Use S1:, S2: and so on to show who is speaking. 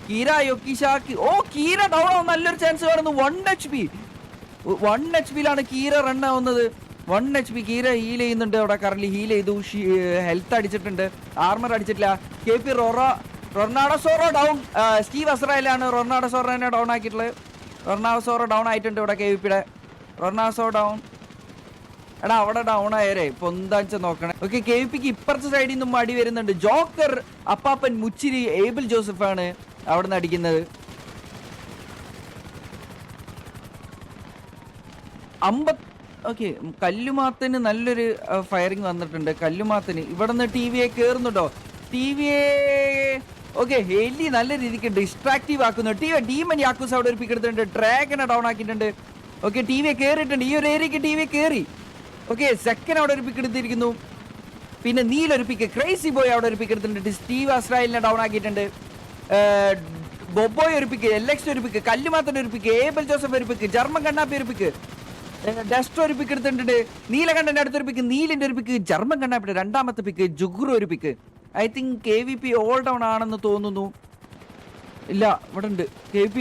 S1: കീര യൊക്കിഷാക്കി. ഓ കീര down ആവും, നല്ലൊരു chance കാണുന്നു. 1 HP 1 HP കീര റൺ ആവുന്നത്. 1 HP കീര ഹീൽ ചെയ്യുന്നുണ്ട് അവിടെ. കറന്റ് ഹീൽ ചെയ്തു, ഹെൽത്ത് അടിച്ചിട്ടുണ്ട്, ആർമർ അടിച്ചിട്ടില്ല. KP റൊണാൾഡോസോറോ ഡൗൺ. സ്റ്റീവ് അസ്രായേലാണ് റൊണാൾഡോസോറോനെ ഡൗൺ ആക്കിയിട്ടുള്ളത്. റൊണാൾഡോസോറോ ഡൗൺ ആയിട്ടുണ്ട് ഇവിടെ. KVPയുടെ റൊണാൾഡോസോറോ ഡൗൺ. എടാ അവിടെ ഡൗൺ ആയരേ ഇപ്പൊ എന്താ നോക്കണേ. ഓക്കെ KVPക്ക് ഇപ്പുറത്തെ സൈഡിൽ നിന്നും അടി വരുന്നുണ്ട്. ജോക്കർ അപ്പാപ്പൻ മുച്ചിരി ഏബിൾ ജോസഫ് ആണ് അവിടെ നിന്ന് അടിക്കുന്നത്. 50. ഓക്കെ കല്ലുമാത്തിന് നല്ലൊരു ഫയറിങ് വന്നിട്ടുണ്ട്. കല്ലുമാത്തിന് ഇവിടെ നിന്ന് TVA കയറുന്നുണ്ടോ? TVA ഓക്കെ ഹെലി നല്ല രീതിക്ക് ഡിസ്ട്രാക്റ്റീവ് ആക്കുന്നു. ഡീമൻ യാക്കൂസ് അവിടെ ഒരു പിക്ക് എടുത്തിട്ടുണ്ട്. ഡ്രാഗനെ ഡൗൺ ആക്കിയിട്ടുണ്ട്. ഓക്കെ TVA കയറിയിട്ടുണ്ട്. ഈ ഒരു ഏരിയക്ക് TVA കയറി. ഓക്കെ സെക്കൻഡ് അവിടെ ഒരു പിക്ക് എടുത്തിരിക്കുന്നു. പിന്നെ നീലൊരു പിക്ക്, ക്രേസി ബോയ് അവിടെ ഒരു പിക്ക് എടുത്തിട്ടുണ്ട്. സ്റ്റീവ് അസ്രായേലിനെ ഡൗൺ ആക്കിയിട്ടുണ്ട്. ബൊബോയ് ഒരു പിക്ക്, LX ഒരു പിക്ക്, കല്ലുമാത്തന്റെ ഒരു പിക്ക്, ഏബൽ ജോസഫ് ഒരു പിക്ക്, ജർമ്മൻ കണ്ണാപ്പി ഒരു പിക്ക്, ഡസ്റ്റോ ഒരു പിക്ക് എടുത്തിട്ടുണ്ട്. നീലകണ്ഠന്റെ അടുത്തൊരു പിക്ക്, നീലിന്റെ ഒരു പിക്ക്, ജർമ്മൻ കണ്ണാപ്പിയുടെ രണ്ടാമത്തെ പിക്ക്, ജുഗ്രു ഒരു pick. I think KVP all down ആണെന്ന് തോന്നുന്നു. ഇല്ല ഇവിടെ ഉണ്ട് KVP